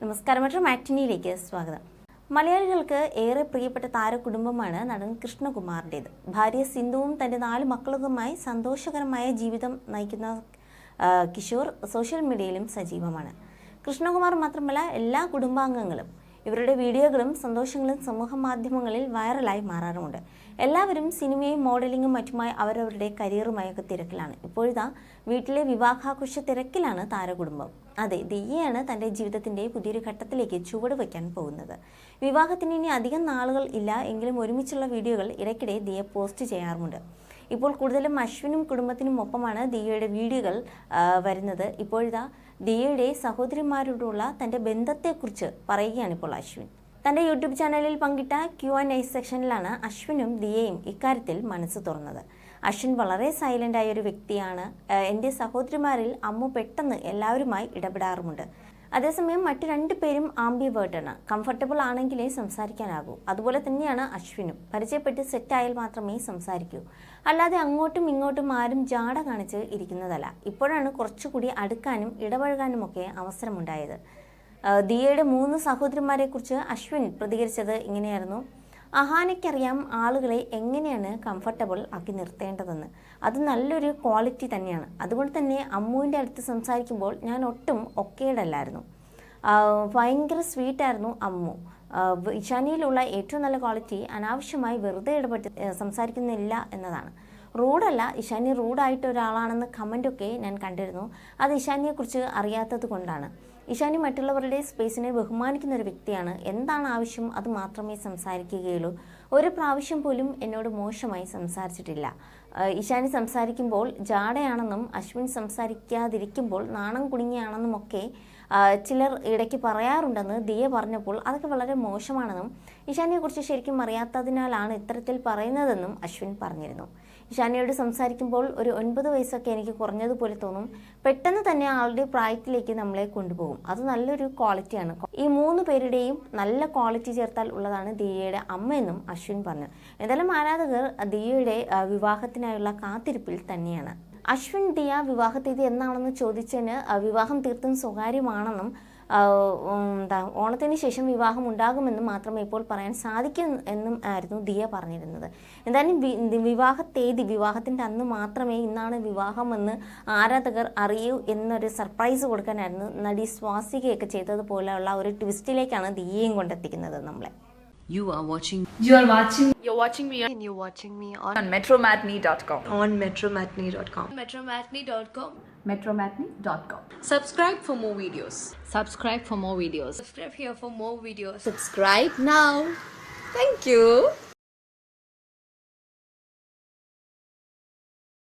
നമസ്കാരം. മാറ്റിനിയിലേക്ക് സ്വാഗതം. മലയാളികൾക്ക് ഏറെ പ്രിയപ്പെട്ട താരകുടുംബമാണ് നടൻ കൃഷ്ണകുമാറിൻ്റേത്. ഭാര്യ സിന്ധുവും തൻ്റെ 4 മക്കളുമായി സന്തോഷകരമായ ജീവിതം നയിക്കുന്ന കിഷോർ സോഷ്യൽ മീഡിയയിലും സജീവമാണ്. കൃഷ്ണകുമാർ മാത്രമല്ല, എല്ലാ കുടുംബാംഗങ്ങളും ഇവരുടെ വീഡിയോകളും സന്തോഷങ്ങളും സമൂഹ മാധ്യമങ്ങളിൽ വൈറലായി മാറാറുമുണ്ട്. എല്ലാവരും സിനിമയും മോഡലിങ്ങും മറ്റുമായി അവരവരുടെ കരിയറുമായൊക്കെ തിരക്കിലാണ്. ഇപ്പോഴിതാ വീട്ടിലെ വിവാഹാഘോഷ തിരക്കിലാണ് താരകുടുംബം. അതെ, ദിയയാണ് തൻ്റെ ജീവിതത്തിൻ്റെ പുതിയൊരു ഘട്ടത്തിലേക്ക് ചുവട് വയ്ക്കാൻ പോകുന്നത്. വിവാഹത്തിന് ഇനി അധികം നാളുകൾ ഇല്ല എങ്കിലും ഒരുമിച്ചുള്ള വീഡിയോകൾ ഇടയ്ക്കിടെ ദിയ പോസ്റ്റ് ചെയ്യാറുമുണ്ട്. ഇപ്പോൾ കൂടുതലും അശ്വിനും കുടുംബത്തിനും ഒപ്പമാണ് ദിയയുടെ വീഡിയോകൾ വരുന്നത്. ഇപ്പോഴിതാ ദിയയുടെ സഹോദരിമാരോടുള്ള തൻ്റെ ബന്ധത്തെക്കുറിച്ച് പറയുകയാണ് ഇപ്പോൾ അശ്വിൻ. തൻ്റെ യൂട്യൂബ് ചാനലിൽ പങ്കിട്ട Q&A സെക്ഷനിലാണ് അശ്വിനും ദിയയും ഇക്കാര്യത്തിൽ മനസ്സ് തുറന്നത്. അശ്വിൻ വളരെ സൈലൻ്റായ ഒരു വ്യക്തിയാണ്. എൻ്റെ സഹോദരിമാരിൽ അമ്മു പെട്ടെന്ന് എല്ലാവരുമായി ഇടപെടാറുമുണ്ട്. അതേസമയം മറ്റു 2 പേരും ആംബിവേർട്ടാണ്. കംഫർട്ടബിൾ ആണെങ്കിലേ സംസാരിക്കാനാകൂ. അതുപോലെ തന്നെയാണ് അശ്വിനും. പരിചയപ്പെട്ട് സെറ്റായാൽ മാത്രമേ സംസാരിക്കൂ. അല്ലാതെ അങ്ങോട്ടും ഇങ്ങോട്ടും ആരും ജാട കാണിച്ച് ഇരിക്കുന്നതല്ല. ഇപ്പോഴാണ് കുറച്ചുകൂടി അടുക്കാനും ഇടപഴകാനുമൊക്കെ അവസരമുണ്ടായത്. ദിയയുടെ 3 സഹോദരിമാരെക്കുറിച്ച് അശ്വിൻ പ്രതികരിച്ചത് ഇങ്ങനെയായിരുന്നു: അഹാനയ്ക്കറിയാം ആളുകളെ എങ്ങനെയാണ് കംഫർട്ടബിൾ ആക്കി നിർത്തേണ്ടതെന്ന്. അത് നല്ലൊരു ക്വാളിറ്റി തന്നെയാണ്. അതുകൊണ്ട് തന്നെ അമ്മുവിൻ്റെ അടുത്ത് സംസാരിക്കുമ്പോൾ ഞാൻ ഒട്ടും ഒക്കേടല്ലായിരുന്നു. ഭയങ്കര സ്വീറ്റായിരുന്നു അമ്മു. ഇഷാനിയിലുള്ള ഏറ്റവും നല്ല ക്വാളിറ്റി അനാവശ്യമായി വെറുതെ ഇടപെട്ട് സംസാരിക്കുന്നില്ല എന്നതാണ്. റൂഡല്ല, ഇഷാനി റൂഡായിട്ട് ഒരാളാണെന്ന് കമൻ്റൊക്കെ ഞാൻ കണ്ടിരുന്നു. അത് ഇഷാനിയെക്കുറിച്ച് അറിയാത്തത് കൊണ്ടാണ്. ഇഷാനി മറ്റുള്ളവരുടെ സ്പേസിനെ ബഹുമാനിക്കുന്ന ഒരു വ്യക്തിയാണ്. എന്താണ് ആവശ്യം അത് മാത്രമേ സംസാരിക്കുകയുള്ളൂ. ഒരു പ്രാവശ്യം പോലും എന്നോട് മോശമായി സംസാരിച്ചിട്ടില്ല. ഇഷാനി സംസാരിക്കുമ്പോൾ ജാടയാണെന്നും അശ്വിൻ സംസാരിക്കാതിരിക്കുമ്പോൾ നാണം കുടുങ്ങിയാണെന്നുമൊക്കെ ചിലർ ഇടയ്ക്ക് പറയാറുണ്ടെന്ന് ദിയ പറഞ്ഞപ്പോൾ അതൊക്കെ വളരെ മോശമാണെന്നും ഇഷാനിയെക്കുറിച്ച് ശരിക്കും അറിയാത്തതിനാലാണ് ഇത്തരത്തിൽ പറയുന്നതെന്നും അശ്വിൻ പറഞ്ഞിരുന്നു. ഇഷാനിയോട് സംസാരിക്കുമ്പോൾ ഒരു 9 വയസ്സൊക്കെ എനിക്ക് കുറഞ്ഞതുപോലെ തോന്നും. പെട്ടെന്ന് തന്നെ ആളുടെ പ്രായത്തിലേക്ക് നമ്മളെ കൊണ്ടുപോകും. അത് നല്ലൊരു ക്വാളിറ്റിയാണ്. ഈ 3 പേരുടെയും നല്ല ക്വാളിറ്റി ചേർത്താൽ ഉള്ളതാണ് ദിയയുടെ അമ്മയെന്നും അശ്വിൻ പറഞ്ഞു. എന്തായാലും ആരാധകർ ദിയയുടെ വിവാഹത്തിനായുള്ള കാത്തിരിപ്പിൽ തന്നെയാണ്. അശ്വിൻ ദിയ വിവാഹ തീയതി എന്നാണെന്ന് ചോദിച്ചതിന് വിവാഹം തീർത്തും സ്വകാര്യമാണെന്നും ഓണത്തിന് ശേഷം വിവാഹം ഉണ്ടാകുമെന്നും മാത്രമേ ഇപ്പോൾ പറയാൻ സാധിക്കും എന്നും ആയിരുന്നു ദിയ പറഞ്ഞിരുന്നത്. എന്തായാലും വിവാഹ തീയതി, വിവാഹത്തിൻ്റെ അന്ന് മാത്രമേ ഇന്നാണ് വിവാഹമെന്ന് ആരാധകർ അറിയൂ എന്നൊരു സർപ്രൈസ് കൊടുക്കാനായിരുന്നു നടി സ്വാസികയൊക്കെ ചെയ്തതുപോലെയുള്ള ഒരു ട്വിസ്റ്റിലേക്കാണ് ദിയയും കൊണ്ടെത്തിക്കുന്നത് നമ്മളെ. You're watching me on metromatney.com. metromatney.com. Subscribe for more videos. Subscribe for more videos. Subscribe here for more videos. Subscribe now. Thank you.